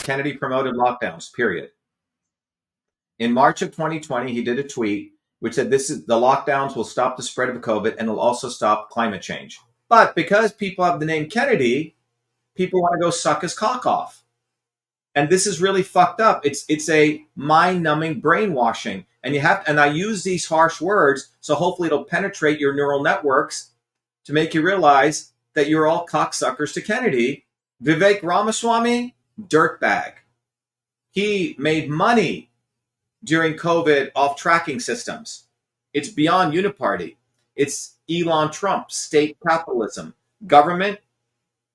Kennedy promoted lockdowns, period. In March of 2020, he did a tweet which said the lockdowns will stop the spread of COVID and will also stop climate change. But because people have the name Kennedy, people want to go suck his cock off. And this is really fucked up. It's a mind-numbing brainwashing. And I use these harsh words, so hopefully it'll penetrate your neural networks to make you realize that you're all cocksuckers to Kennedy. Vivek Ramaswamy, dirtbag. He made money during COVID off tracking systems. It's beyond uniparty. It's Elon Trump, state capitalism. Government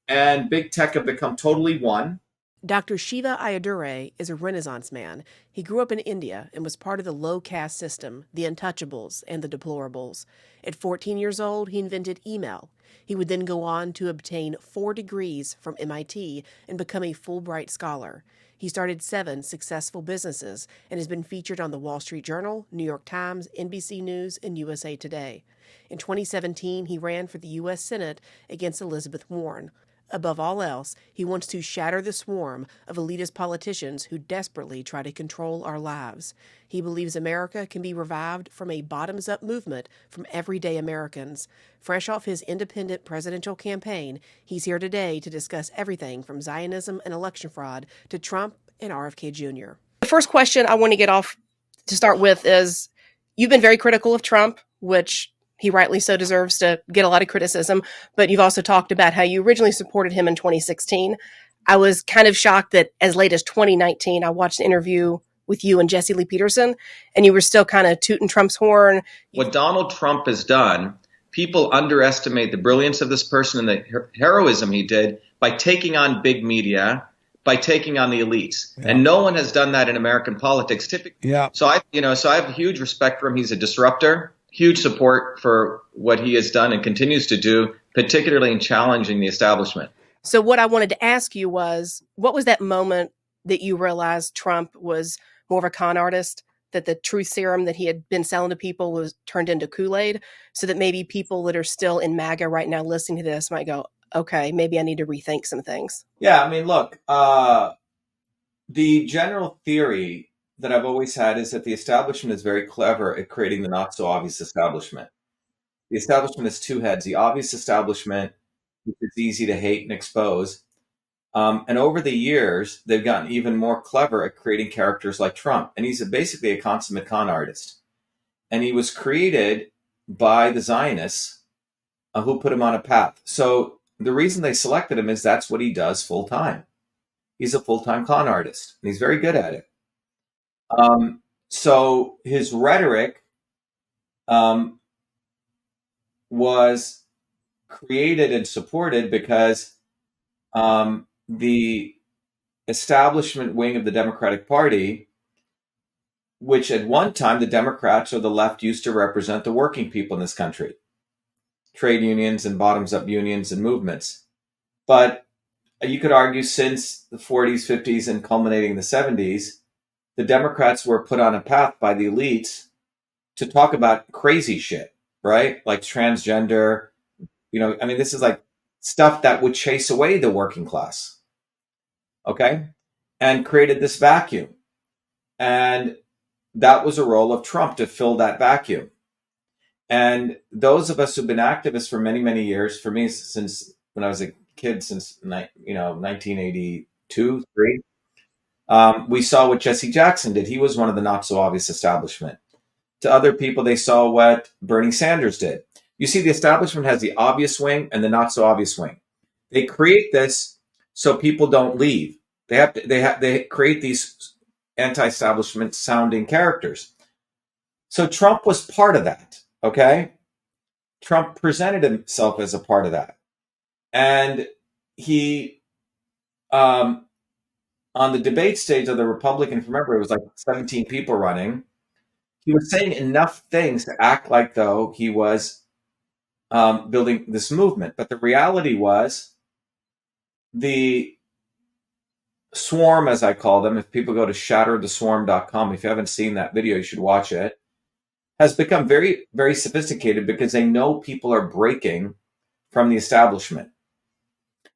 and big tech have become totally one. Dr. Shiva Ayyadurai is a Renaissance man. He grew up in India and was part of the low-caste system, the untouchables and the deplorables. At 14 years old, he invented email. He would then go on to obtain 4 degrees from MIT and become a Fulbright scholar. He started 7 successful businesses and has been featured on the Wall Street Journal, New York Times, NBC News, and USA Today. In 2017, he ran for the U.S. Senate against Elizabeth Warren. Above all else, he wants to shatter the swarm of elitist politicians who desperately try to control our lives. He believes America can be revived from a bottoms-up movement from everyday Americans. Fresh off his independent presidential campaign, he's here today to discuss everything from Zionism and election fraud to Trump and RFK Jr. The first question I want to get off to start with is, you've been very critical of Trump, which he rightly so deserves to get a lot of criticism, but you've also talked about how you originally supported him in 2016. I was kind of shocked that as late as 2019, I watched an interview with you and Jesse Lee Peterson, and you were still kind of tooting Trump's horn. What Donald Trump has done, people underestimate the brilliance of this person and the heroism he did by taking on big media, by taking on the elites. Yeah. And no one has done that in American politics typically. Yeah. So I have huge respect for him. He's a disruptor. Huge support for what he has done and continues to do, particularly in challenging the establishment. So what I wanted to ask you was, what was that moment that you realized Trump was more of a con artist, that the truth serum that he had been selling to people was turned into Kool-Aid, so that maybe people that are still in MAGA right now listening to this might go, okay, maybe I need to rethink some things? Yeah, I mean, look, the general theory that I've always had is that the establishment is very clever at creating the not so obvious establishment. The establishment has 2 heads. The obvious establishment, which is easy to hate and expose. And over the years, they've gotten even more clever at creating characters like Trump. And he's basically a consummate con artist. And he was created by the Zionists who put him on a path. So the reason they selected him is that's what he does full time. He's a full-time con artist, and he's very good at it. So his rhetoric was created and supported because the establishment wing of the Democratic Party, which at one time the Democrats or the left used to represent the working people in this country, trade unions and bottoms-up unions and movements. But you could argue since the 40s, 50s, and culminating in the 70s, the Democrats were put on a path by the elites to talk about crazy shit, right? Like transgender, this is like stuff that would chase away the working class, okay? And created this vacuum. And that was a role of Trump to fill that vacuum. And those of us who've been activists for many, many years, for me, since when I was a kid, since 1982, 3, we saw what Jesse Jackson did. He was one of the not so obvious establishment. To other people, they saw what Bernie Sanders did. You see, the establishment has the obvious wing and the not so obvious wing. They create this so people don't leave. They create these anti-establishment sounding characters. So Trump was part of that. Okay, Trump presented himself as a part of that, and he. On the debate stage of the Republicans, remember, it was like 17 people running. He was saying enough things to act like though he was building this movement. But the reality was the swarm, as I call them, if people go to shattertheswarm.com, if you haven't seen that video, you should watch it, has become very, very sophisticated because they know people are breaking from the establishment.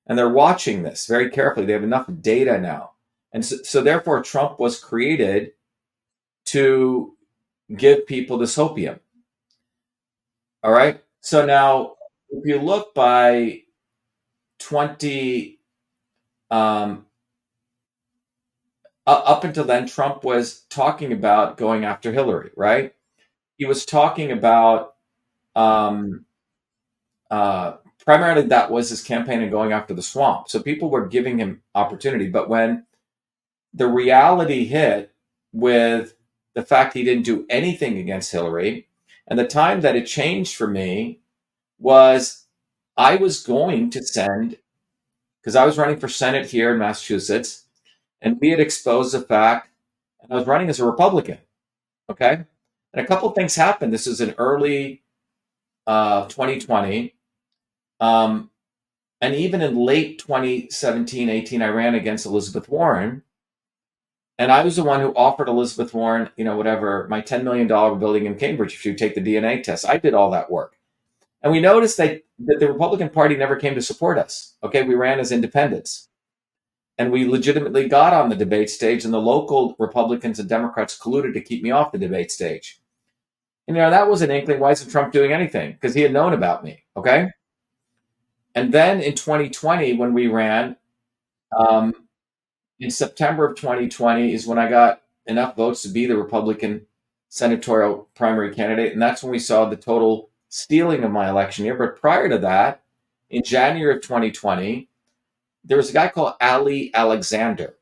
And they're watching this very carefully. They have enough data now And so therefore, Trump was created to give people dystopium. All right. So now, if you look by 20, um, up until then, Trump was talking about going after Hillary, right? He was talking about, um, uh, primarily that was his campaign and going after the swamp. So people were giving him opportunity. But when the reality hit with the fact he didn't do anything against Hillary, and the time that it changed for me was I was going to send, because I was running for Senate here in Massachusetts, and we had exposed the fact, and I was running as a Republican. Okay. And a couple of things happened. This is in early 2020. Um, and even in late 2017, 18, I ran against Elizabeth Warren. And I was the one who offered Elizabeth Warren, whatever, my $10 million building in Cambridge if you take the DNA test. I did all that work. And we noticed that the Republican Party never came to support us. Okay, we ran as independents. And we legitimately got on the debate stage, and the local Republicans and Democrats colluded to keep me off the debate stage. And, that was an inkling. Why isn't Trump doing anything? Because he had known about me. Okay. And then in 2020, when we ran, um, in September of 2020 is when I got enough votes to be the Republican senatorial primary candidate. And that's when we saw the total stealing of my election year. But prior to that, in January of 2020, there was a guy called Ali Alexander,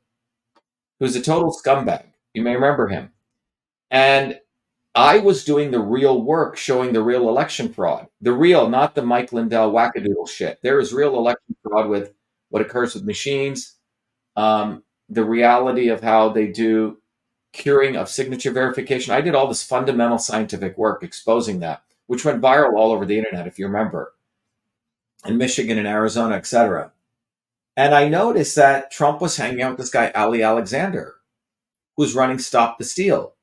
who's a total scumbag. You may remember him. And I was doing the real work, showing the real election fraud. The real, not the Mike Lindell wackadoodle shit. There is real election fraud with what occurs with machines, the reality of how they do curing of signature verification. I did all this fundamental scientific work exposing that, which went viral all over the internet, if you remember, in Michigan and Arizona, etc. And I noticed that Trump was hanging out with this guy, Ali Alexander, who's running Stop the Steal.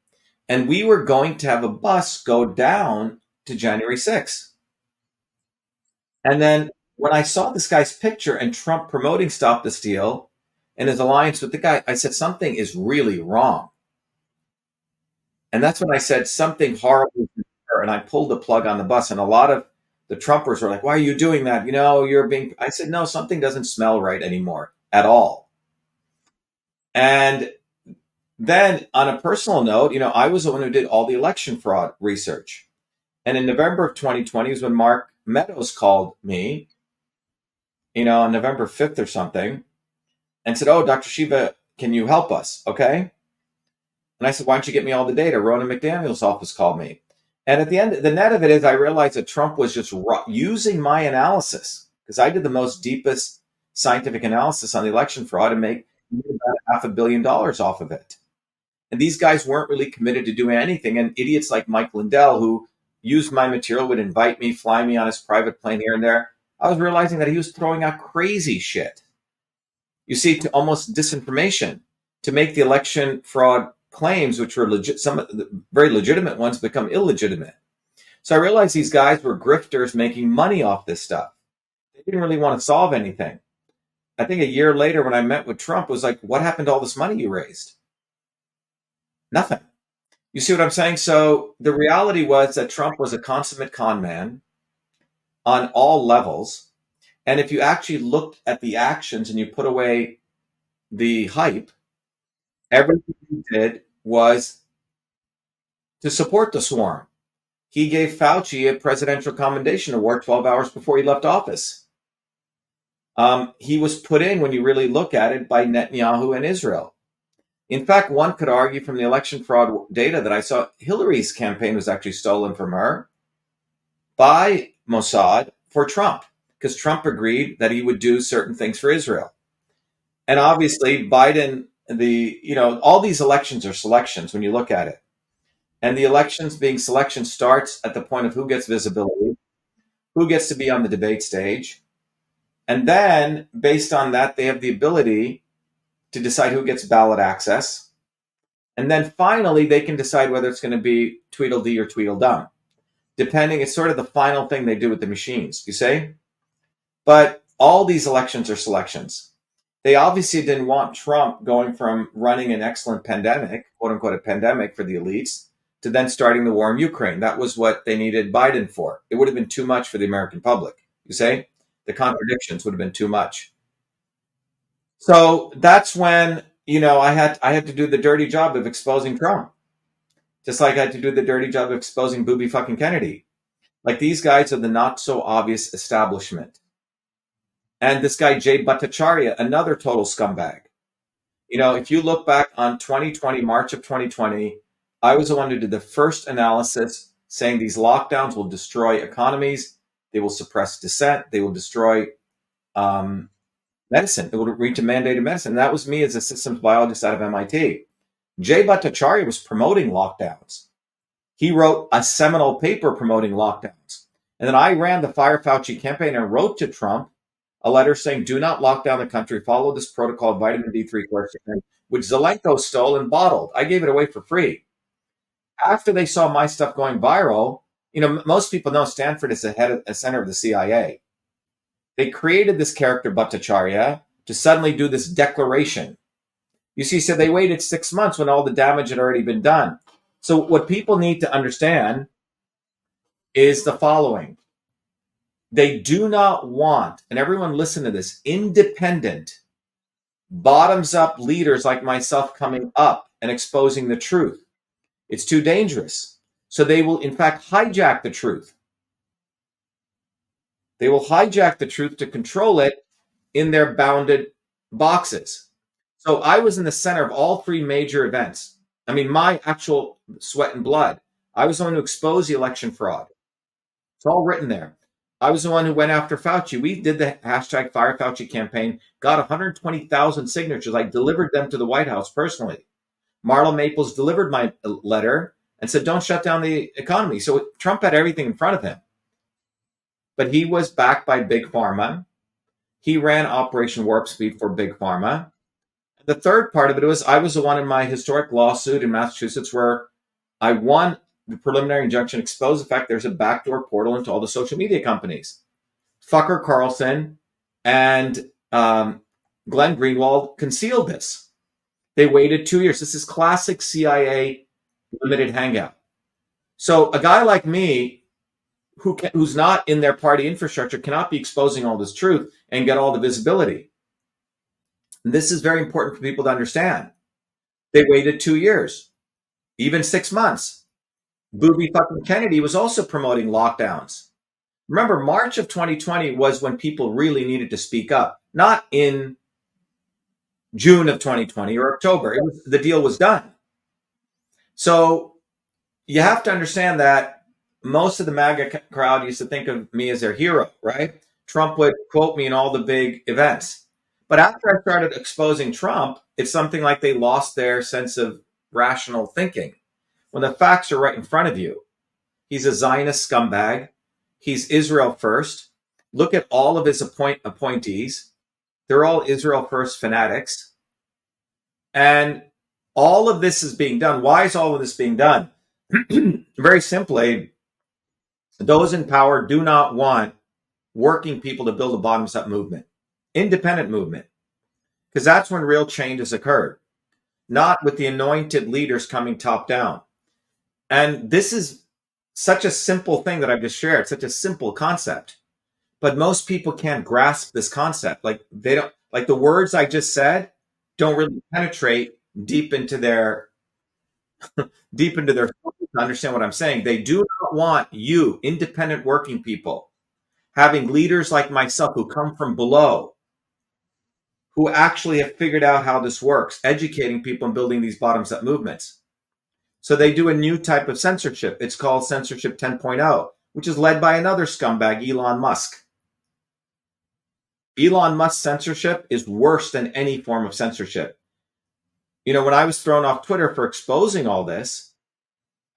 And we were going to have a bus go down to January 6th. And then when I saw this guy's picture and Trump promoting Stop the Steal and his alliance with the guy, I said, something is really wrong. And that's when I said something horrible, and I pulled the plug on the bus. And a lot of the Trumpers were like, why are you doing that? I said, no, something doesn't smell right anymore at all. And then on a personal note, I was the one who did all the election fraud research. And in November of 2020 is when Mark Meadows called me, on November 5th or something, and said, oh, Dr. Shiva, can you help us? Okay. And I said, why don't you get me all the data? Ronna McDaniel's office called me. And at the end, the net of it is I realized that Trump was just using my analysis, because I did the most deepest scientific analysis on the election fraud and make about $500 million off of it. And these guys weren't really committed to doing anything. And idiots like Mike Lindell, who used my material, would invite me, fly me on his private plane here and there. I was realizing that he was throwing out crazy shit. You see, to almost disinformation to make the election fraud claims, which were legit, some of the very legitimate ones, become illegitimate. So I realized these guys were grifters making money off this stuff. They didn't really want to solve anything. I think a year later, when I met with Trump, it was like, what happened to all this money you raised? Nothing. You see what I'm saying? So the reality was that Trump was a consummate con man on all levels. And if you actually looked at the actions and you put away the hype, everything he did was to support the swarm. He gave Fauci a presidential commendation award 12 hours before he left office. He was put in, when you really look at it, by Netanyahu and Israel. In fact, one could argue from the election fraud data that I saw, Hillary's campaign was actually stolen from her by Mossad for Trump, because Trump agreed that he would do certain things for Israel. And obviously, Biden, all these elections are selections when you look at it. And the elections being selection starts at the point of who gets visibility, who gets to be on the debate stage. And then, based on that, they have the ability to decide who gets ballot access. And then finally, they can decide whether it's going to be Tweedledee or Tweedledum. Depending, it's sort of the final thing they do with the machines, you see? But all these elections are selections. They obviously didn't want Trump going from running an excellent pandemic, quote unquote, a pandemic for the elites, to then starting the war in Ukraine. That was what they needed Biden for. It would have been too much for the American public. You say the contradictions would have been too much. So that's when, I had to do the dirty job of exposing Trump, just like I had to do the dirty job of exposing Booby fucking Kennedy. Like, these guys are the not so obvious establishment. And this guy, Jay Bhattacharya, another total scumbag. If you look back on 2020, March of 2020, I was the one who did the first analysis saying these lockdowns will destroy economies, they will suppress dissent, they will destroy medicine, it will lead to mandated medicine. And that was me as a systems biologist out of MIT. Jay Bhattacharya was promoting lockdowns. He wrote a seminal paper promoting lockdowns. And then I ran the Fire Fauci campaign and wrote to Trump a letter saying, do not lock down the country. Follow this protocol of vitamin D3 quercetin, which Zelenko stole and bottled. I gave it away for free. After they saw my stuff going viral, most people know Stanford is a center of the CIA. They created this character, Bhattacharya, to suddenly do this declaration. You see, so they waited 6 months when all the damage had already been done. So what people need to understand is the following. They do not want, and everyone listen to this, independent, bottoms-up leaders like myself coming up and exposing the truth. It's too dangerous. So they will, in fact, hijack the truth. They will hijack the truth to control it in their bounded boxes. So I was in the center of all three major events. I mean, my actual sweat and blood. I was the one who exposed the election fraud. It's all written there. I was the one who went after Fauci. We did the hashtag Fire Fauci campaign, got 120,000 signatures. I delivered them to the White House personally. Marla Maples delivered my letter and said, don't shut down the economy. So Trump had everything in front of him. But he was backed by Big Pharma. He ran Operation Warp Speed for Big Pharma. The third part of it was I was the one in my historic lawsuit in Massachusetts where I won the preliminary injunction, exposed the fact there's a backdoor portal into all the social media companies. Fucker Carlson and Glenn Greenwald concealed this. They waited 2 years. This is classic CIA limited hangout. So a guy like me, who's not in their party infrastructure, cannot be exposing all this truth and get all the visibility. And this is very important for people to understand. They waited 2 years, even 6 months. Booby fucking Kennedy was also promoting lockdowns. Remember, March of 2020 was when people really needed to speak up, not in June of 2020 or October. The deal was done. So you have to understand that most of the MAGA crowd used to think of me as their hero, right? Trump would quote me in all the big events. But after I started exposing Trump, it's something like they lost their sense of rational thinking. When the facts are right in front of you, he's a Zionist scumbag. He's Israel first. Look at all of his appointees. They're all Israel first fanatics. And all of this is being done. Why is all of this being done? Very simply, those in power do not want working people to build a bottoms-up movement, independent movement, because that's when real change has occurred, not with the anointed leaders coming top down. And this is such a simple thing that I've just shared, such a simple concept. But most people can't grasp this concept. Like the words I just said don't really penetrate deep into their soul to understand what I'm saying. They do not want you, independent working people, having leaders like myself who come from below, who actually have figured out how this works, educating people and building these bottoms-up movements. So they do a new type of censorship. It's called Censorship 10.0, which is led by another scumbag, Elon Musk. Elon Musk's censorship is worse than any form of censorship. When I was thrown off Twitter for exposing all this,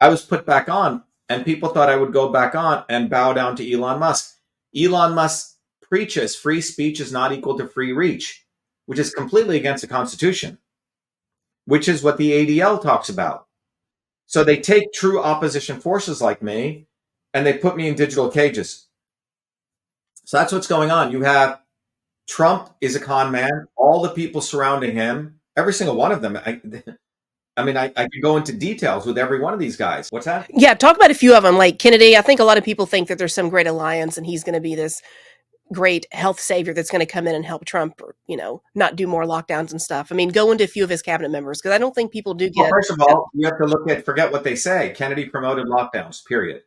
I was put back on, and people thought I would go back on and bow down to Elon Musk. Elon Musk preaches free speech is not equal to free reach, which is completely against the Constitution, which is what the ADL talks about. So they take true opposition forces like me, and they put me in digital cages. So that's what's going on. You have Trump is a con man. All the people surrounding him, every single one of them. I mean, I could go into details with every one of these guys. What's that? Yeah, talk about a few of them, like Kennedy. I think a lot of people think that there's some great alliance and he's going to be this great health savior that's going to come in and help Trump, or, not do more lockdowns and stuff. I mean, go into a few of his cabinet members because I don't think people do Well, get. first of all, you have to forget what they say. Kennedy promoted lockdowns, period.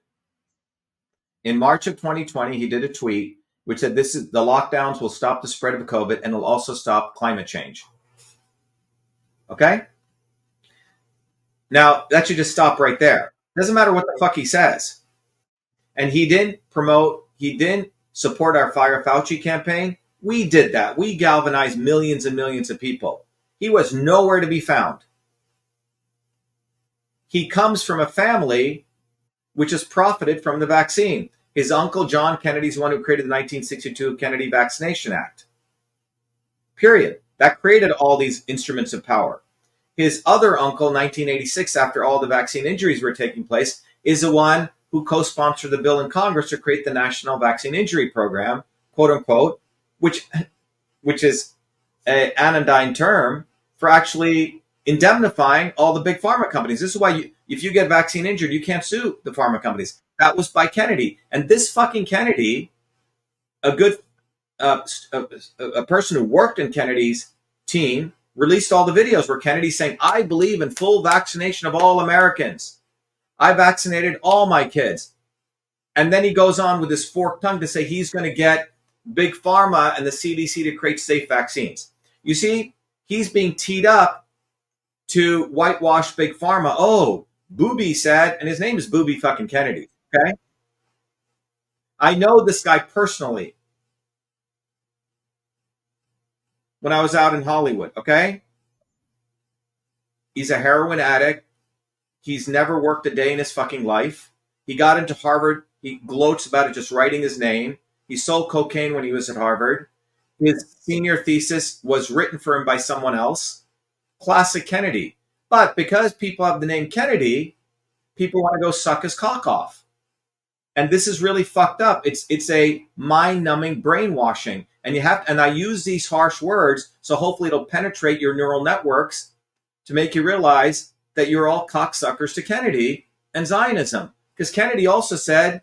In March of 2020, he did a tweet which said the lockdowns will stop the spread of COVID and will also stop climate change. Okay? Now, that should just stop right there. Doesn't matter what the fuck he says. And he didn't support our Fire Fauci campaign. We did that. We galvanized millions and millions of people. He was nowhere to be found. He comes from a family which has profited from the vaccine. His uncle, John Kennedy, is the one who created the 1962 Kennedy Vaccination Act. Period. That created all these instruments of power. His other uncle, 1986, after all the vaccine injuries were taking place, is the one who co-sponsored the bill in Congress to create the National Vaccine Injury Program, quote unquote, which is an anodyne term for actually indemnifying all the big pharma companies. This is why if you get vaccine injured, you can't sue the pharma companies. That was by Kennedy. And this fucking Kennedy, a person who worked in Kennedy's team, released all the videos where Kennedy's saying, I believe in full vaccination of all Americans. I vaccinated all my kids. And then he goes on with his forked tongue to say he's going to get big pharma and the CDC to create safe vaccines. You see, he's being teed up to whitewash big pharma. Oh, Booby said, and his name is Booby fucking Kennedy. Okay. I know this guy personally when I was out in Hollywood. Okay. He's a heroin addict. He's never worked a day in his fucking life. He got into Harvard. He gloats about it just writing his name. He sold cocaine when he was at Harvard. His senior thesis was written for him by someone else. Classic Kennedy. But because people have the name Kennedy, people want to go suck his cock off. And this is really fucked up. It's a mind-numbing brainwashing. And I use these harsh words, so hopefully it'll penetrate your neural networks to make you realize that you're all cocksuckers to Kennedy and Zionism. Because Kennedy also said,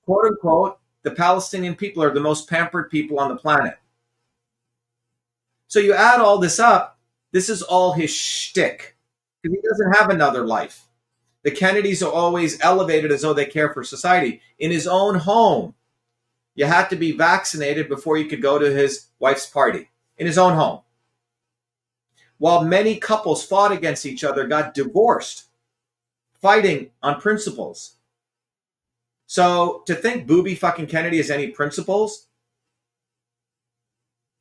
quote unquote, the Palestinian people are the most pampered people on the planet. So you add all this up, this is all his shtick. Because he doesn't have another life. The Kennedys are always elevated as though they care for society. In his own home, you had to be vaccinated before you could go to his wife's party. In his own home. While many couples fought against each other, got divorced, fighting on principles. So to think Booby fucking Kennedy has any principles,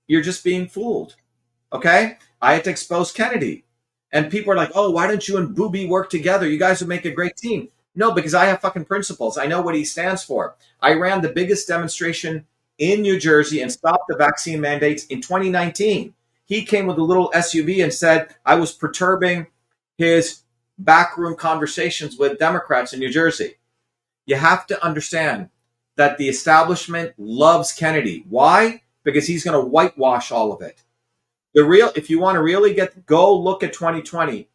you're just being fooled. Okay? I had to expose Kennedy. And people are like, oh, why don't you and Booby work together? You guys would make a great team. No, because I have fucking principles. I know what he stands for. I ran the biggest demonstration in New Jersey and stopped the vaccine mandates in 2019. He came with a little SUV and said I was perturbing his backroom conversations with Democrats in New Jersey. You have to understand that the establishment loves Kennedy. Why? Because he's going to whitewash all of it. If you want to really go look at 2020.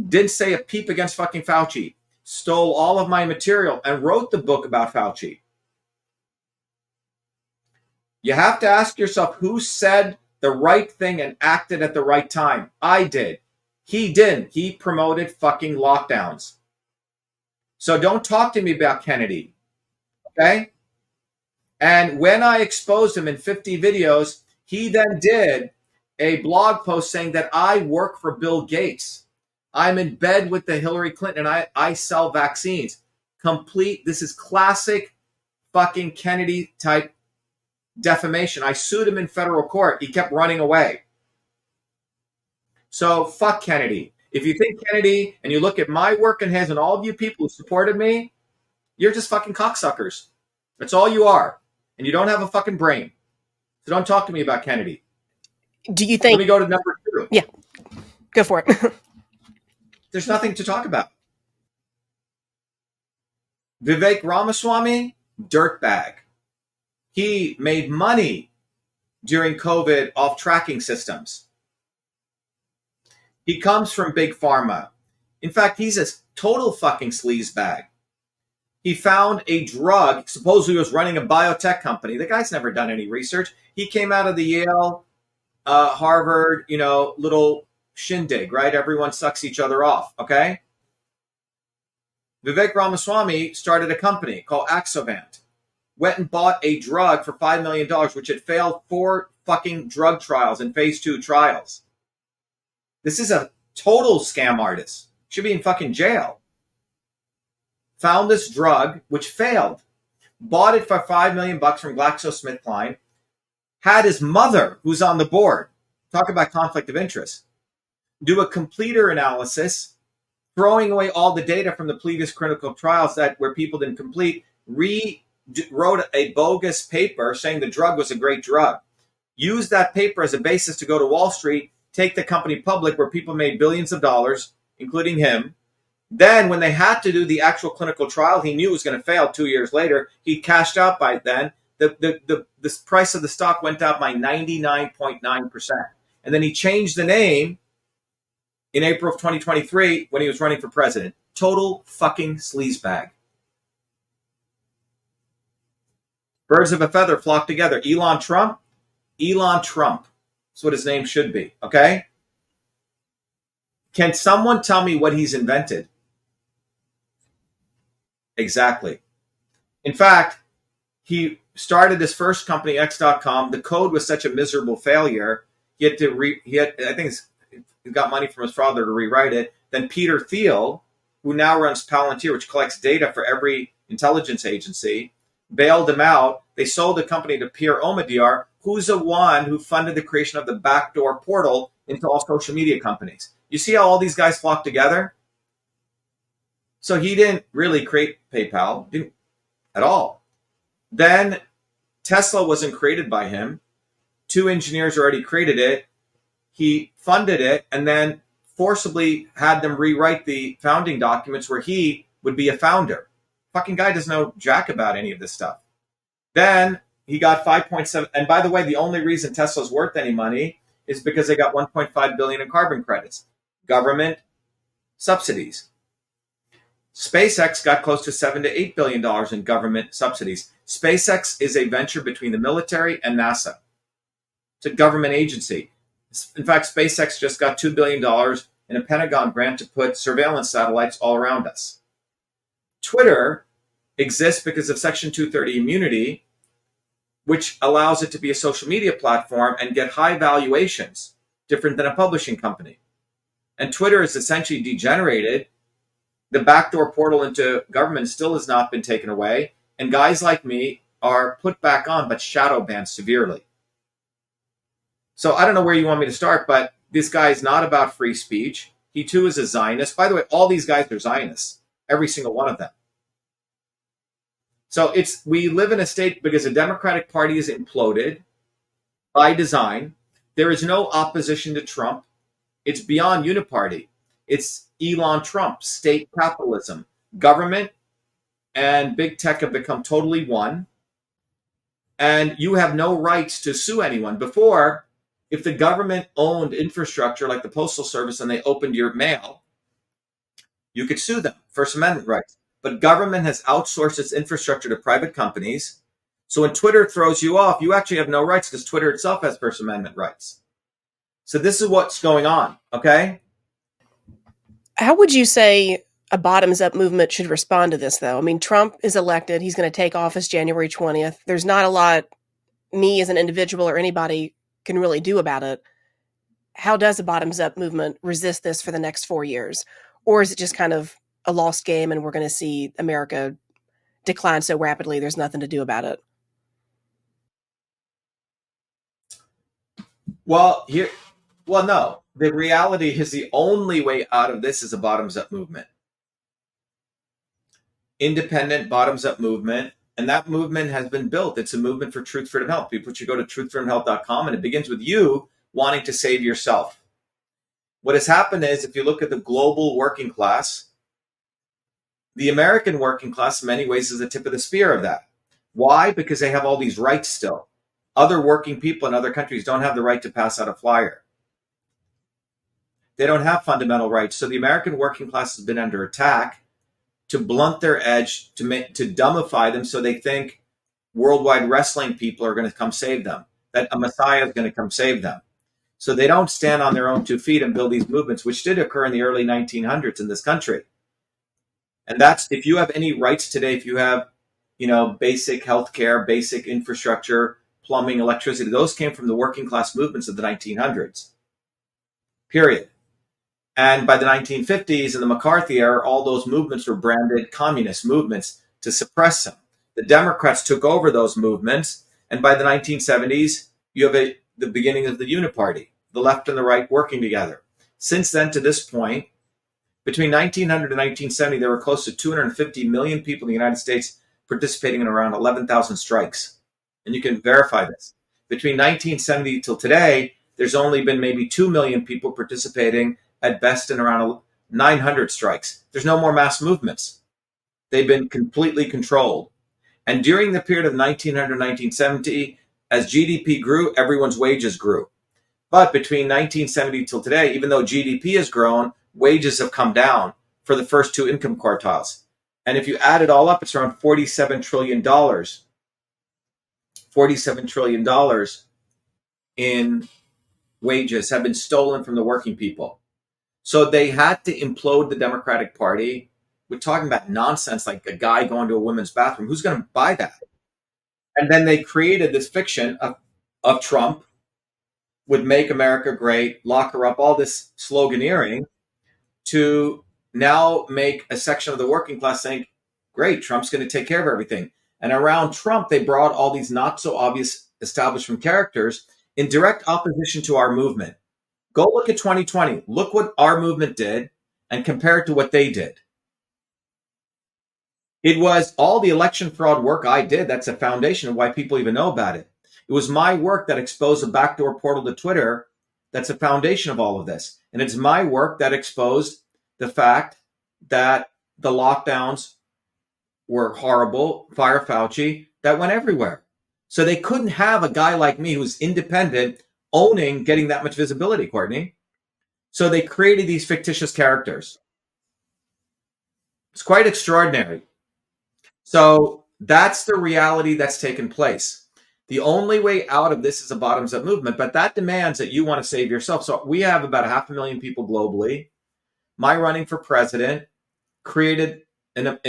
Didn't say a peep against fucking Fauci. Stole all of my material and wrote the book about Fauci. You have to ask yourself who said the right thing and acted at the right time. I did. He didn't. He promoted fucking lockdowns. So don't talk to me about Kennedy. Okay? And when I exposed him in 50 videos, he then did a blog post saying that I work for Bill Gates. I'm in bed with the Hillary Clinton and I sell vaccines. This is classic fucking Kennedy type defamation. I sued him in federal court. He kept running away. So fuck Kennedy. If you think Kennedy and you look at my work and his and all of you people who supported me, you're just fucking cocksuckers. That's all you are. And you don't have a fucking brain. So don't talk to me about Kennedy. Do you think... Let me go to number 2. Yeah. Go for it. There's nothing to talk about. Vivek Ramaswamy, dirtbag. He made money during COVID off tracking systems. He comes from Big Pharma. In fact, he's a total fucking sleazebag. He found a drug, supposedly was running a biotech company. The guy's never done any research. He came out of the Yale, Harvard, little shindig, right? Everyone sucks each other off, okay? Vivek Ramaswamy started a company called Axovant. Went and bought a drug for $5 million, which had failed 4 fucking drug trials and phase 2 trials. This is a total scam artist. Should be in fucking jail. Found this drug, which failed. Bought it for $5 million from GlaxoSmithKline. Had his mother, who's on the board, talk about conflict of interest, do a completer analysis, throwing away all the data from the previous clinical trials where people didn't complete, wrote a bogus paper saying the drug was a great drug. Used that paper as a basis to go to Wall Street, take the company public where people made billions of dollars, including him. Then when they had to do the actual clinical trial, he knew it was going to fail 2 years later. He cashed out by then. The price of the stock went up by 99.9%. And then he changed the name in April of 2023 when he was running for president. Total fucking sleazebag. Birds of a feather flock together. Elon Trump. That's what his name should be, okay? Can someone tell me what he's invented? Exactly. In fact, he started his first company, X.com. The code was such a miserable failure. He got money from his father to rewrite it. Then Peter Thiel, who now runs Palantir, which collects data for every intelligence agency, bailed him out. They sold the company to Pierre Omidyar, who's the one who funded the creation of the backdoor portal into all social media companies. You see how all these guys flock together? So he didn't really create PayPal, didn't at all. Then Tesla wasn't created by him. 2 engineers already created it. He funded it and then forcibly had them rewrite the founding documents where he would be a founder. Fucking guy doesn't know jack about any of this stuff. Then he got 5.7. And by the way, the only reason Tesla's worth any money is because they got 1.5 billion in carbon credits, government subsidies. SpaceX got close to $7 to $8 billion in government subsidies. SpaceX is a venture between the military and NASA. It's a government agency. In fact, SpaceX just got $2 billion in a Pentagon grant to put surveillance satellites all around us. Twitter exists because of Section 230 immunity, which allows it to be a social media platform and get high valuations, different than a publishing company. And Twitter is essentially degenerated. The backdoor portal into government still has not been taken away. And guys like me are put back on, but shadow banned severely. So I don't know where you want me to start, but this guy is not about free speech. He too is a Zionist. By the way, all these guys are Zionists. Every single one of them. So we live in a state because the Democratic Party is imploded by design. There is no opposition to Trump. It's beyond uniparty. It's Elon Trump, state capitalism. Government and big tech have become totally one. And you have no rights to sue anyone. Before, if the government owned infrastructure like the Postal Service and they opened your mail, you could sue them. First Amendment rights. But government has outsourced its infrastructure to private companies. So when Twitter throws you off, you actually have no rights because Twitter itself has First Amendment rights. So this is what's going on, okay? How would you say a bottoms-up movement should respond to this, though? I mean, Trump is elected. He's going to take office January 20th. There's not a lot me as an individual or anybody can really do about it. How does a bottoms-up movement resist this for the next 4 years? Or is it just kind of a lost game and we're going to see America decline so rapidly there's nothing to do about it? Well, no. The reality is the only way out of this is a bottoms-up movement. Independent bottoms-up movement. And that movement has been built. It's a movement for truth, freedom, health. People should go to truthfreedomhealth.com, and it begins with you wanting to save yourself. What has happened is, if you look at the global working class, the American working class in many ways is the tip of the spear of that. Why? Because they have all these rights still. Other working people in other countries don't have the right to pass out a flyer. They don't have fundamental rights. So the American working class has been under attack to blunt their edge, to dumbify them so they think worldwide wrestling people are going to come save them, that a messiah is going to come save them. So they don't stand on their own 2 feet and build these movements, which did occur in the early 1900s in this country. And that's, if you have any rights today, if you have, basic healthcare, basic infrastructure, plumbing, electricity, those came from the working class movements of the 1900s. Period. And by the 1950s and the McCarthy era, all those movements were branded communist movements to suppress them. The Democrats took over those movements. And by the 1970s, you have the beginning of the Uniparty, the left and the right working together. Since then to this point, between 1900 and 1970, there were close to 250 million people in the United States participating in around 11,000 strikes. And you can verify this. Between 1970 till today, there's only been maybe 2 million people participating at best in around 900 strikes. There's no more mass movements. They've been completely controlled. And during the period of 1900 1970, as GDP grew, everyone's wages grew. But between 1970 till today, even though GDP has grown, wages have come down for the first 2 income quartiles. And if you add it all up, it's around $47 trillion. $47 trillion in wages have been stolen from the working people. So they had to implode the Democratic Party. We're talking about nonsense like a guy going to a women's bathroom. Who's going to buy that? And then they created this fiction of Trump would make America great, lock her up, all this sloganeering to now make a section of the working class think, great, Trump's going to take care of everything. And around Trump, they brought all these not so obvious establishment characters in direct opposition to our movement. Go look at 2020. Look what our movement did and compare it to what they did. It was all the election fraud work I did. That's a foundation of why people even know about it. It was my work that exposed the backdoor portal to Twitter. That's a foundation of all of this. And it's my work that exposed the fact that the lockdowns were horrible. Fire Fauci, that went everywhere. So they couldn't have a guy like me who's independent owning getting that much visibility, Courtney. So they created these fictitious characters. It's quite extraordinary. So that's the reality that's taken place. The only way out of this is a bottoms-up movement, but that demands that you want to save yourself. So we have about 500,000 people globally. My running for president created an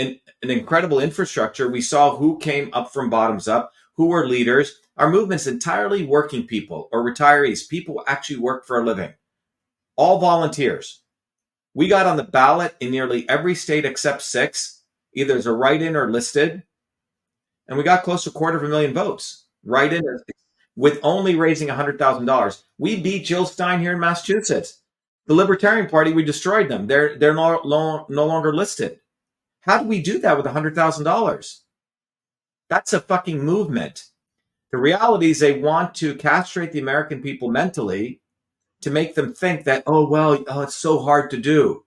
incredible infrastructure. We saw who came up from bottoms up, who were leaders. Our movement's entirely working people or retirees, people who actually work for a living, all volunteers. We got on the ballot in nearly every state except 6, either as a write-in or listed, and we got close to 250,000 votes. Write-in with only raising $100,000. We beat Jill Stein here in Massachusetts. The Libertarian Party, we destroyed them. They're no longer listed. How do we do that with $100,000? That's a fucking movement. The reality is they want to castrate the American people mentally to make them think that, it's so hard to do.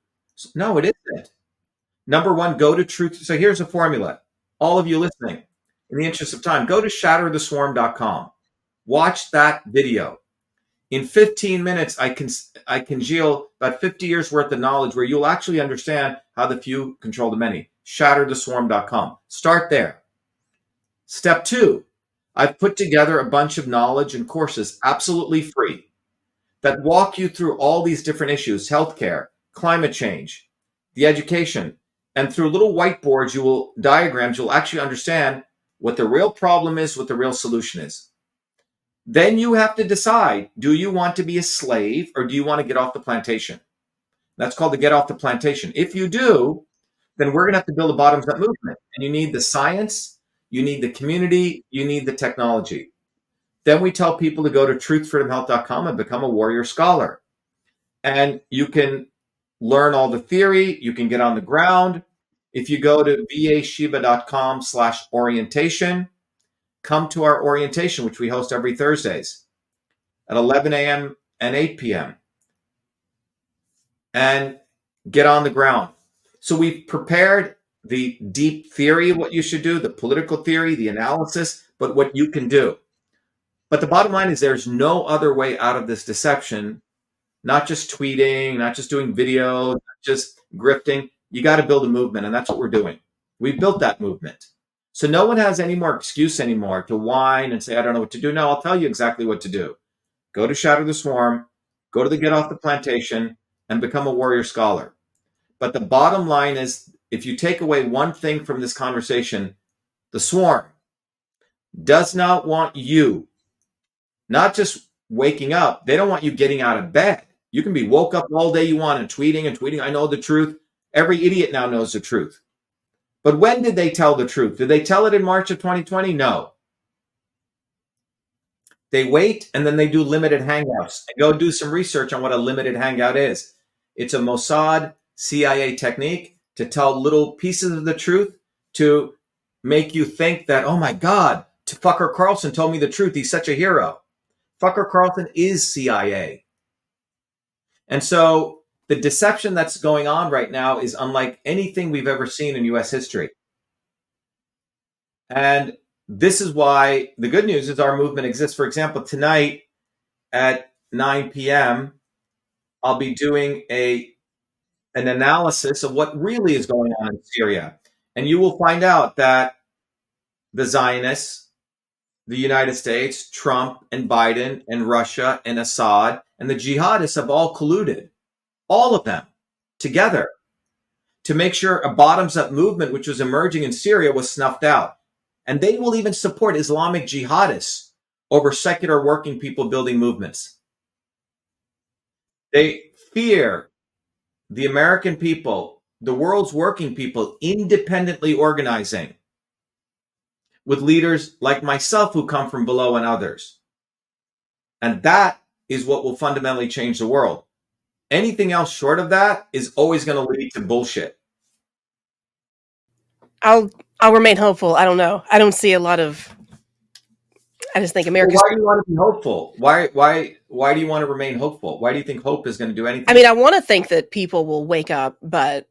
No, it isn't. Number one, go to truth. So here's a formula. All of you listening, in the interest of time, go to shattertheswarm.com. Watch that video. In 15 minutes, I congeal about 50 years worth of knowledge where you'll actually understand how the few control the many. Shattertheswarm.com. Start there. Step 2, I've put together a bunch of knowledge and courses absolutely free that walk you through all these different issues, healthcare, climate change, the education, and through little whiteboards, diagrams, you'll actually understand what the real problem is, what the real solution is. Then you have to decide, do you want to be a slave or do you want to get off the plantation? That's called the get off the plantation. If you do, then we're going to have to build a bottoms-up movement. And you need the science, you need the community, you need the technology. Then we tell people to go to truthfreedomhealth.com and become a warrior scholar. And you can learn all the theory, you can get on the ground. If you go to vashiva.com/orientation, come to our orientation, which we host every Thursdays at 11 a.m. and 8 p.m. and get on the ground. So we've prepared the deep theory of what you should do, the political theory, the analysis, but what you can do. But the bottom line is there's no other way out of this deception, not just tweeting, not just doing videos, not just grifting. You got to build a movement, and that's what we're doing. We've built that movement. So no one has any more excuse anymore to whine and say, I don't know what to do. No, I'll tell you exactly what to do. Go to Shatter the Swarm, go to the Get Off the Plantation, and become a warrior scholar. But the bottom line is, if you take away one thing from this conversation, the swarm does not want you not just waking up. They don't want you getting out of bed. You can be woke up all day you want and tweeting. I know the truth. Every idiot now knows the truth. But when did they tell the truth? Did they tell it in March of 2020? No. They wait and then they do limited hangouts. And go do some research on what a limited hangout is. It's a Mossad CIA technique to tell little pieces of the truth to make you think that, oh my God, Tucker Carlson told me the truth. He's such a hero. Tucker Carlson is CIA. And so the deception that's going on right now is unlike anything we've ever seen in U.S. history. And this is why the good news is our movement exists. For example, tonight at 9 p.m., I'll be doing an analysis of what really is going on in Syria. And you will find out that the Zionists, the United States, Trump and Biden and Russia and Assad and the jihadists have all colluded, all of them together, to make sure a bottoms-up movement which was emerging in Syria was snuffed out. And they will even support Islamic jihadists over secular working people building movements. They fear the American people, the world's working people, independently organizing with leaders like myself who come from below and others. And that is what will fundamentally change the world. Anything else short of that is always going to lead to bullshit. I'll remain hopeful. I don't know. I don't see a lot of. I just think America. Well, why do you want to be hopeful? Why do you want to remain hopeful? Why do you think hope is going to do anything? I mean, I want to think that people will wake up, but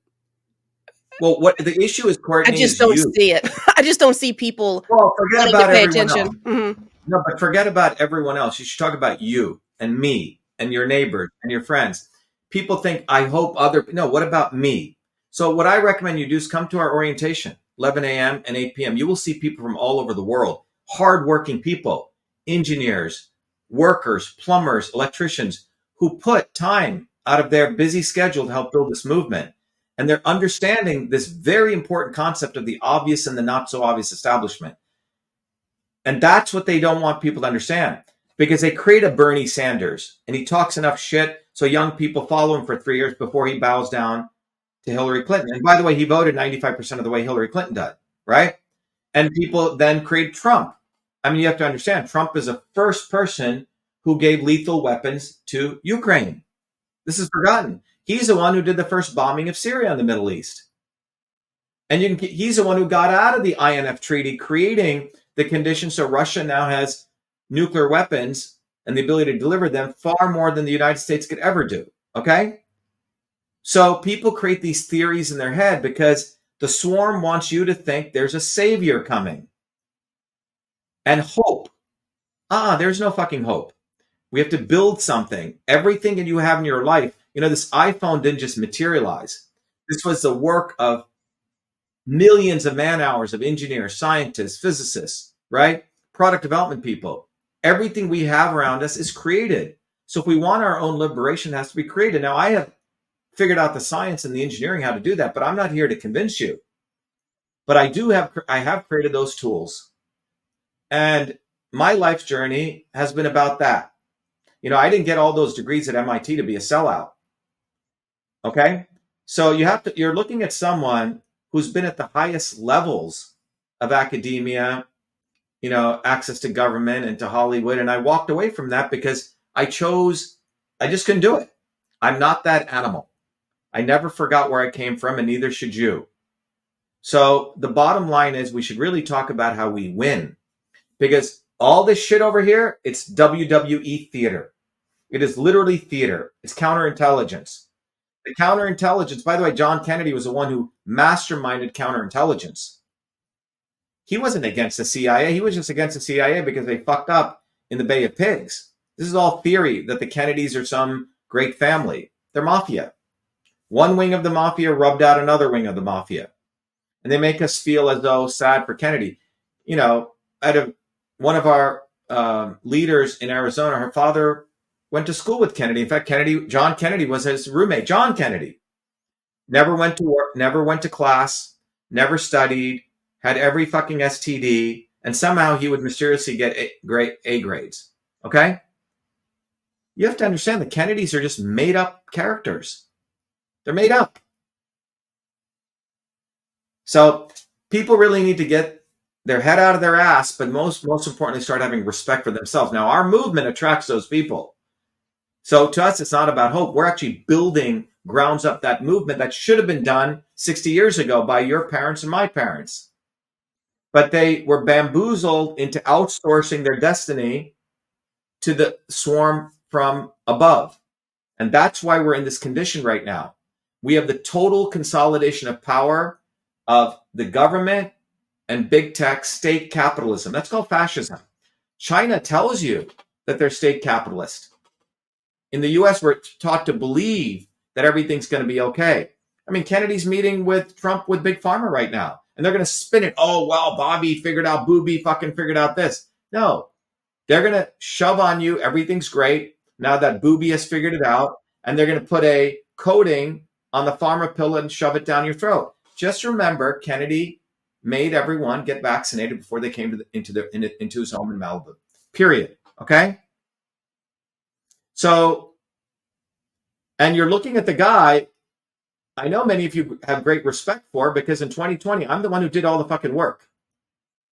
what the issue is, Courtney, I just don't see it. I just don't see people. Well, forget about pay everyone attention. else. Mm-hmm. No, but forget about everyone else. You should talk about you and me and your neighbors and your friends. People think, I hope no, what about me? So what I recommend you do is come to our orientation, 11 a.m. and 8 p.m. You will see people from all over the world, hardworking people, engineers, workers, plumbers, electricians, who put time out of their busy schedule to help build this movement. And they're understanding this very important concept of the obvious and the not so obvious establishment. And that's what they don't want people to understand, because they create a Bernie Sanders and he talks enough shit so young people follow him for 3 years before he bows down to Hillary Clinton. And by the way, he voted 95% of the way Hillary Clinton did, right? And people then create Trump. I mean, you have to understand, Trump is the first person who gave lethal weapons to Ukraine. This is forgotten. He's the one who did the first bombing of Syria in the Middle East. And he's the one who got out of the INF treaty, creating the conditions so Russia now has nuclear weapons and the ability to deliver them far more than the United States could ever do. Okay? So people create these theories in their head because the swarm wants you to think there's a savior coming. And hope. There's no fucking hope. We have to build something. Everything that you have in your life, this iPhone didn't just materialize. This was the work of millions of man hours of engineers, scientists, physicists, right? Product development people. Everything we have around us is created. So if we want our own liberation, it has to be created. Now, I have figured out the science and the engineering how to do that, but I'm not here to convince you. But I have created those tools. And my life's journey has been about that. I didn't get all those degrees at MIT to be a sellout. Okay? So you're looking at someone who's been at the highest levels of academia, access to government and to Hollywood. And I walked away from that because I just couldn't do it. I'm not that animal. I never forgot where I came from, and neither should you. So the bottom line is we should really talk about how we win, because all this shit over here, it's WWE theater. It is literally theater. It's counterintelligence. The counterintelligence, by the way, John Kennedy was the one who masterminded counterintelligence. He wasn't against the CIA. He was just against the CIA because they fucked up in the Bay of Pigs. This is all theory that the Kennedys are some great family. They're mafia. One wing of the mafia rubbed out another wing of the mafia. And they make us feel as though sad for Kennedy. One of our leaders in Arizona, her father went to school with Kennedy. In fact, John Kennedy was his roommate. John Kennedy never went to work, never went to class, never studied, had every fucking STD, and somehow he would mysteriously get A grades. Okay? You have to understand the Kennedys are just made up characters. They're made up. So people really need to get their head out of their ass, but most importantly, start having respect for themselves. Now, our movement attracts those people. So to us, it's not about hope. We're actually building grounds up that movement that should have been done 60 years ago by your parents and my parents. But they were bamboozled into outsourcing their destiny to the swarm from above. And that's why we're in this condition right now. We have the total consolidation of power of the government and big tech, state capitalism. That's called fascism. China tells you that they're state capitalist. In the US, we're taught to believe that everything's going to be okay. I mean, Kennedy's meeting with Trump with Big Pharma right now, and they're going to spin it. Oh, well, Bobby figured out, Booby fucking figured out this. No, they're going to shove on you. Everything's great now that Booby has figured it out, and they're going to put a coating on the pharma pill and shove it down your throat. Just remember, Kennedy made everyone get vaccinated before they came into his home in Malibu. Period. Okay? So, and you're looking at the guy I know many of you have great respect for, because in 2020, I'm the one who did all the fucking work.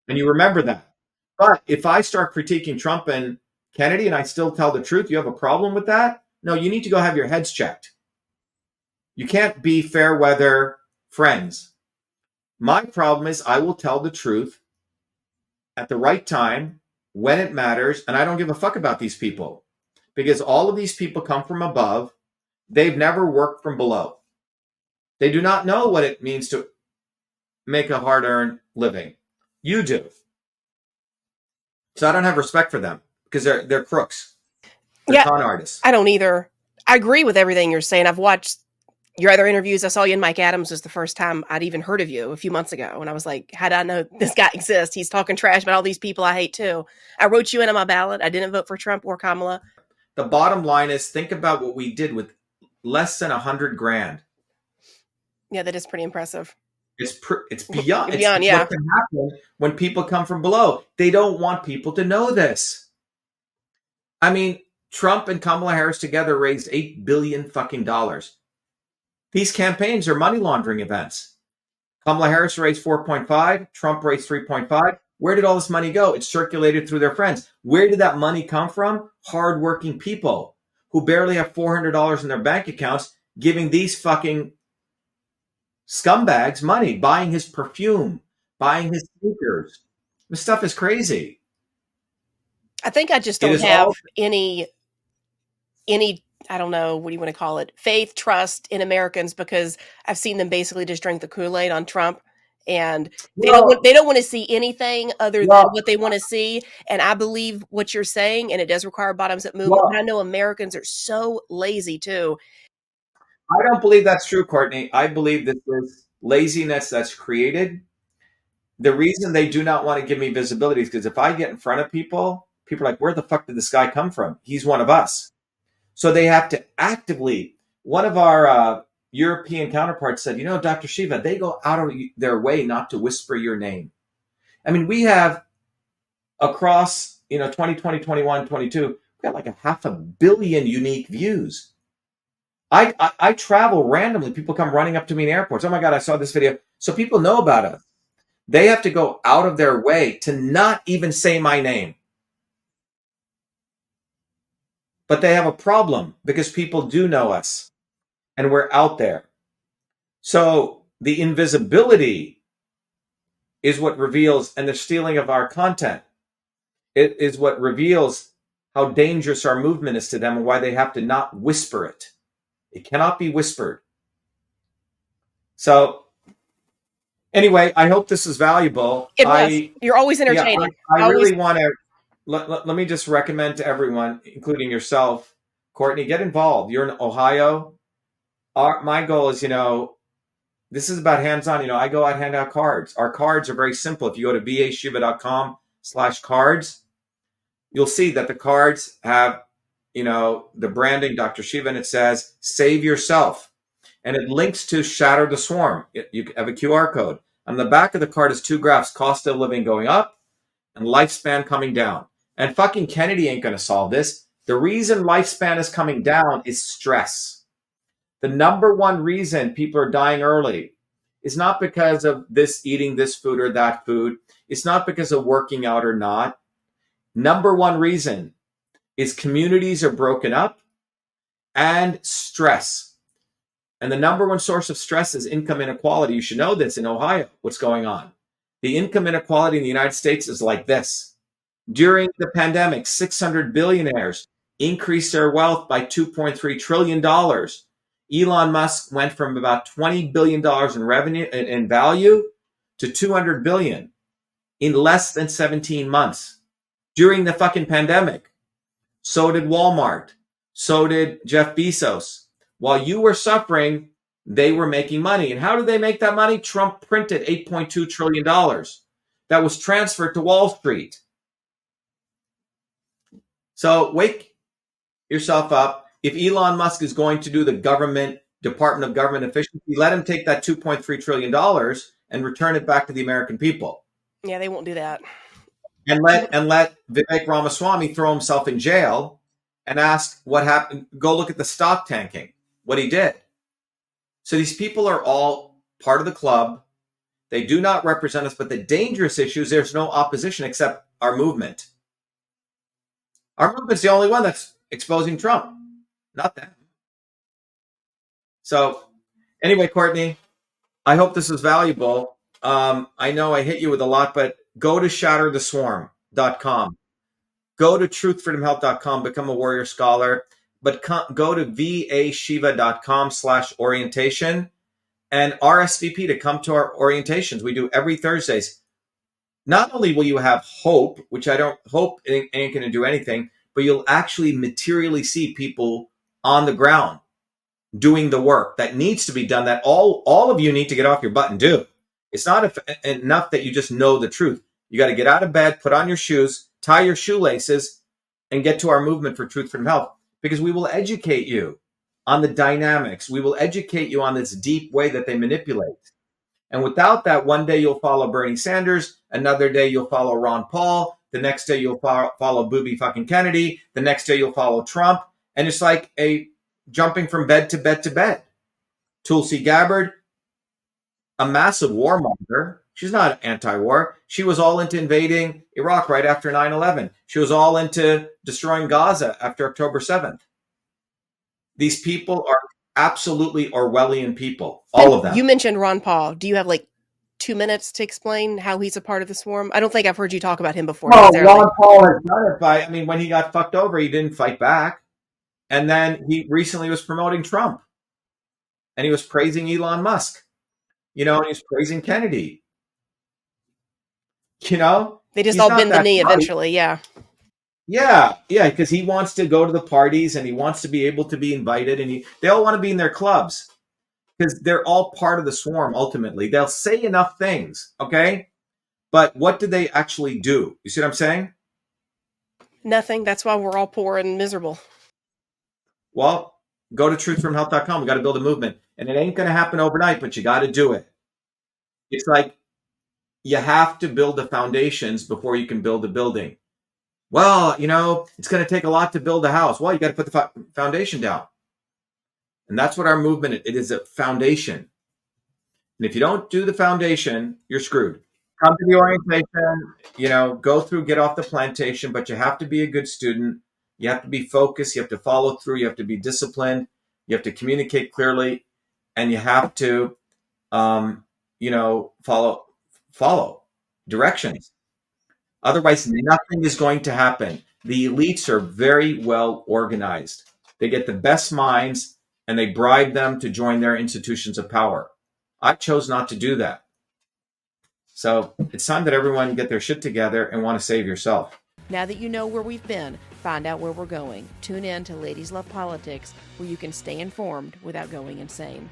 And you remember that. But if I start critiquing Trump and Kennedy and I still tell the truth, you have a problem with that? No, you need to go have your heads checked. You can't be fair weather friends. My problem is I will tell the truth at the right time, when it matters, and I don't give a fuck about these people. Because all of these people come from above. They've never worked from below. They do not know what it means to make a hard-earned living. You do. So I don't have respect for them because they're crooks. They're con artists. I don't either. I agree with everything you're saying. I've watched your other interviews. I saw you and Mike Adams was the first time I'd even heard of you a few months ago. And I was like, how did I know this guy exists? He's talking trash about all these people I hate too. I wrote you in on my ballot. I didn't vote for Trump or Kamala. The bottom line is, think about what we did with less than $100,000. Yeah, that is pretty impressive. It's beyond. It's beyond, yeah. What can happen when people come from below. They don't want people to know this. I mean, Trump and Kamala Harris together raised $8 billion fucking dollars. These campaigns are money laundering events. Kamala Harris raised 4.5. Trump raised 3.5. Where did all this money go? It circulated through their friends. Where did that money come from? Hardworking people who barely have $400 in their bank accounts, giving these fucking scumbags money, buying his perfume, buying his sneakers. This stuff is crazy. I think I just don't have any, I don't know, what do you want to call it, faith, trust in Americans, because I've seen them basically just drink the Kool-Aid on Trump, and they don't want to see anything other than what they want to see. And I believe what you're saying, and it does require bottoms up movement. But I know Americans are so lazy too. I don't believe that's true, Courtney. I believe this is laziness that's created. The reason they do not want to give me visibility is because if I get in front of people, people are like, where the fuck did this guy come from? He's one of us. So they have to actively, one of our European counterparts said, Dr. Shiva, they go out of their way not to whisper your name. I mean, we have across, 2020, 21, 22, we've got like 500 million unique views. I travel randomly. People come running up to me in airports. Oh my God, I saw this video. So people know about us. They have to go out of their way to not even say my name. But they have a problem because people do know us and we're out there. So the invisibility is what reveals, and the stealing of our content, it is what reveals how dangerous our movement is to them and why they have to not whisper it. It cannot be whispered. So anyway, I hope this is valuable. It was. You're always entertaining. I really want to let me just recommend to everyone, including yourself, Courtney, get involved. You're in Ohio. My goal is, this is about hands-on. I go out, hand out cards. Our cards are very simple. If you go to vashiva.com/cards, you'll see that the cards have, the branding, Dr. Shiva, and it says, save yourself. And it links to Shatter the Swarm. You have a QR code. On the back of the card is two graphs, cost of living going up and lifespan coming down. And fucking Kennedy ain't going to solve this. The reason lifespan is coming down is stress. The number one reason people are dying early is not because of eating this food or that food. It's not because of working out or not. Number one reason is communities are broken up and stress. And the number one source of stress is income inequality. You should know this in Ohio, what's going on. The income inequality in the United States is like this. During the pandemic, 600 billionaires increased their wealth by $2.3 trillion. Elon Musk went from about $20 billion in revenue in value to $200 billion in less than 17 months during the fucking pandemic. So did Walmart. So did Jeff Bezos. While you were suffering, they were making money. And how did they make that money? Trump printed $8.2 trillion. That was transferred to Wall Street. So wake yourself up. If Elon Musk is going to do the Department of Government Efficiency, let him take that $2.3 trillion and return it back to the American people. Yeah, they won't do that. And let Vivek Ramaswamy throw himself in jail and ask what happened. Go look at the stock tanking, what he did. So these people are all part of the club. They do not represent us, but the dangerous issues, there's no opposition except our movement. Our movement's the only one that's exposing Trump, not them. So anyway, Courtney, I hope this is valuable. I know I hit you with a lot, but go to shattertheswarm.com. Go to truthfreedomhealth.com, become a warrior scholar, but go to vashiva.com/orientation and RSVP to come to our orientations. We do every Thursdays. Not only will you have hope, which I don't hope ain't going to do anything, but you'll actually materially see people on the ground doing the work that needs to be done, that all of you need to get off your butt and do. It's not enough that you just know the truth. You got to get out of bed, put on your shoes, tie your shoelaces, and get to our movement for Truth Freedom Health, because we will educate you on the dynamics. We will educate you on this deep way that they manipulate. And without that, one day you'll follow Bernie Sanders, another day you'll follow Ron Paul, the next day you'll follow Booby fucking Kennedy, the next day you'll follow Trump, and it's like a jumping from bed to bed to bed. Tulsi Gabbard, a massive warmonger. She's not anti-war. She was all into invading Iraq right after 9/11. She was all into destroying Gaza after October 7th. These people are absolutely Orwellian people, all of them. You mentioned Ron Paul. Do you have like 2 minutes to explain how he's a part of the swarm? I don't think I've heard you talk about him before. Well, Ron Paul has done it when he got fucked over, he didn't fight back. And then he recently was promoting Trump. And he was praising Elon Musk. And he was praising Kennedy. They just all bend the knee eventually, yeah. Yeah, because he wants to go to the parties and he wants to be able to be invited, and they all want to be in their clubs because they're all part of the swarm ultimately. They'll say enough things, okay? But what do they actually do? You see what I'm saying? Nothing. That's why we're all poor and miserable. Well, go to truthfromhealth.com. We got to build a movement. And it ain't going to happen overnight, but you got to do it. It's like you have to build the foundations before you can build the building. Well, it's going to take a lot to build a house. Well, you got to put the foundation down. And that's what our movement is. It is a foundation. And if you don't do the foundation, you're screwed. Come to the orientation, go through, get off the plantation, but you have to be a good student. You have to be focused. You have to follow through. You have to be disciplined. You have to communicate clearly. And you have to, follow directions. Otherwise, nothing is going to happen. The elites are very well organized. They get the best minds and they bribe them to join their institutions of power. I chose not to do that. So it's time that everyone get their shit together and want to save yourself. Now that you know where we've been, find out where we're going. Tune in to Ladies Love Politics, where you can stay informed without going insane.